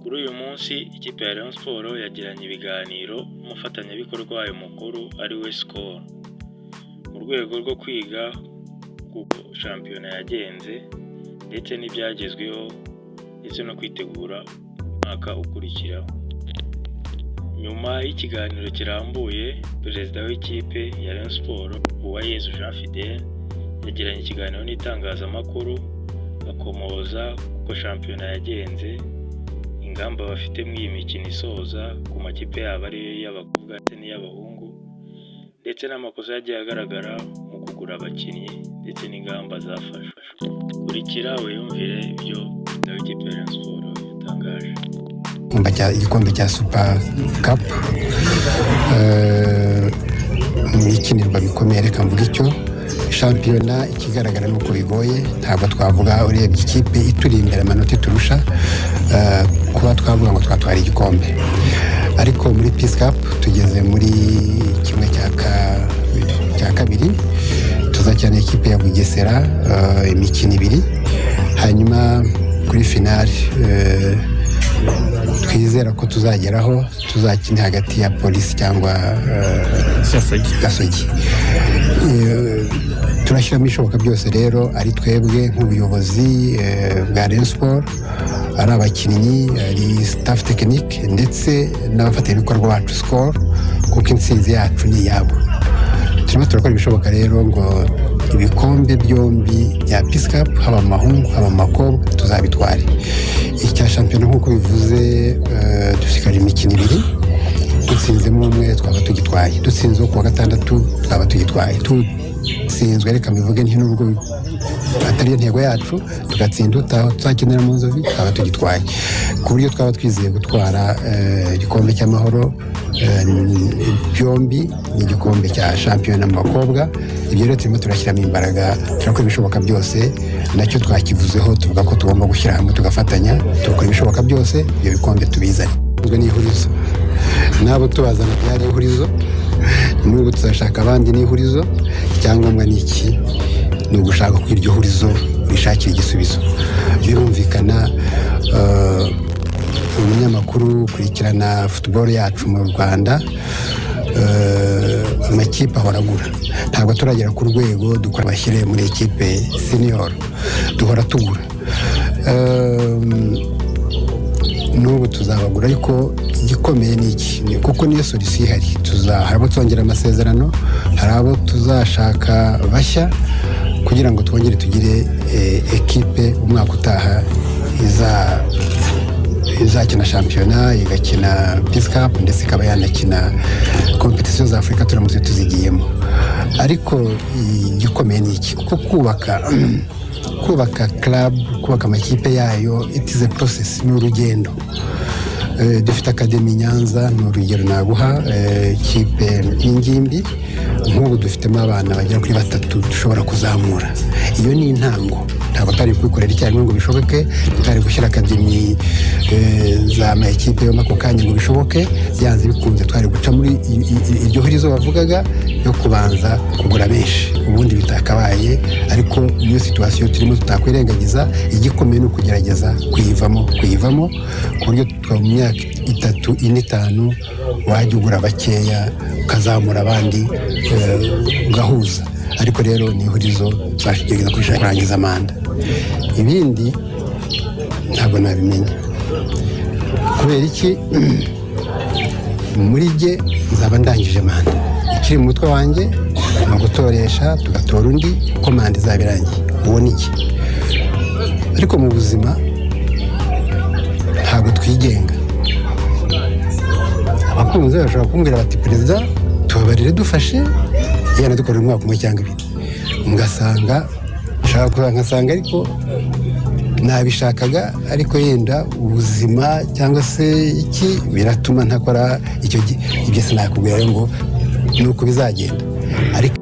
Kuri uyu munsi ikipe ya Rayon Sports yagiranye ibiganiro n'umufatanyabikorwa wayo mukuru ari we Skol mu rwego rwo kwiga uko shampiyona yagenze ndetse n'ibyagezweho ndetse no kwitegura umwaka ukurikiraho. Nyuma y'ikiganiro kirambuye, perezida w'ikipe ya Rayon Sports Uwayezu Jean Fidèle yagiranye ikiganiro n'itangazamakuru akomoza uko shampiyona yagenze, ingamba bafite muri iyi mikino isoza ku makipe yabo ariyo y'abakobwa ndetse n'iy'abahungu, ndetse n'amakosa yagiye agaragara mu kugura abakinnyi ndetse n'ingamba zafashwe. Kurikira wiyumvire ibyo perezida w'ikipe ya Rayon Sports yatangaje. Igikombe cya Super Cup ni ikinirwa bikomeye, reka mvuga icyo shampiyona ikigaragara nuko bigoye. Ntabwo twavuga urebye ikipe ituri imbere amanota iturusha kuba twavuga ngo twatwara igikombe, ariko muri Peace Cup tugeze muri kimwe cya kabiri, tuzacyana ikipe ya Bugesera imikino ibiri, hanyuma kuri finale twizera ko tuzageraho, tuzakina hagati ya Polisi cyangwa Gasogi. Turashyiramo ibishoboka byose rero, ari twebwe nk'ubuyobozi bwa Rayon Sports, ari abakinnyi, ari staff technique ndetse n'abafatanyabikorwa bacu Skol, kuko intsinzi yacu ni iyabo. Turimo turakora ibishoboka rero ngo ibikombe byombi bya Peace Cup, haba mu mahungu haba mu makobwa, tuzabitware. Icya shampiyona nk'uko bivuze, dusigaje imikino ibiri, dutsinzemo umwe twaba tugitwaye, dutsinzeho kuwa gatandatu twaba tugitwaye, dutsinzwe reka mbivuge nubwo atari yo ntego yacu, tugatsinda utaho tuzakinira mu Nzovi twaba tugitwaye, ku buryo twaba twizeye gutwara igikombe cy'amahoro byombi n'igikombe cya shampiyona mu bakobwa. Ibyo rero turimo turashyiramo imbaraga, turakora ibishoboka byose, nacyo twakivuzeho tuvuga ko tugomba gushyira hamwe tugafatanya, tugakora ibishoboka byose ibyo bikombe tubizane. Ubwo ni ihurizo, nabo tubazana byari ihurizo, n'ubu tuzashaka abandi ni ihurizo. Icyangombwa ni iki? Ni ugushaka ko iryo hurizo rishakira igisubizo. Birumvikana umunyamakuru ukurikirana football yacu mu Rwanda, amakipe ahora agura, ntabwo turagera ku rwego dukora bashyire muri ekipe senior, duhora tugura. N'ubu tuzabagura, ariko igikomeye ni iki? Kuko niyo solution ihari. Hari abo twongera amasezerano, hari abo tuzashaka bashya kugira ngo twongere tugire ekipe umwaka utaha izakina shampiyona, igakina Peace Cup ndetse ikaba yanakina competition za Afurika turamutse tuzigiyemo. Ariko igikomeye ni iki? Kuko kubaka club, kubaka amakipe yayo, it is a process, ni urugendo. Dufite Academy Nyanza, ni urugero naguha, ikipe y'ingimbi nk'ubu dufitemo abana bagera kuri 3 dushobora kuzamura. Iyo ni intango, ntabwo tari kwikorera icyarimwe ngo bishoboke, tutari gushyira Academy za amakipe yo mako kanya ngo bishoboke. Byanze bikunze twari guca muri iryo hurizo bavugaga yo kubanza kugura benshi, ubundi bitakabaye. Ariko niyo situation turimo tutakwirengagiza. Igikomeye ni ukugerageza kuyivamo ku buryo mu myaka 3, 4, 5 wajya ugura bakeya ukazamura abandi ugahuza. Ariko rero ni ihurizo twashigeza kurangiza manda, ibindi ntabwo nabimenya. Kubera iki? muri jye nzaba ndangije manda. Ikiri mu mutwe wanjye ni ugutoresha, tugatora undi ko manda izaba irangiye. Uwo ni iki? Ariko mu buzima ntabwo twigenga. Abakunzi bashobora kumbwira bati perezida tubabarire dufashe yenda dukorera umwaka umwe cyangwa ibiri, ngasanga nshaka kuba nkasanga ariko nabishakaga, ariko yenda ubuzima cyangwa se iki biratuma ntakora icyo. Ibyo sinakubwira ngo nuko bizagenda, ariko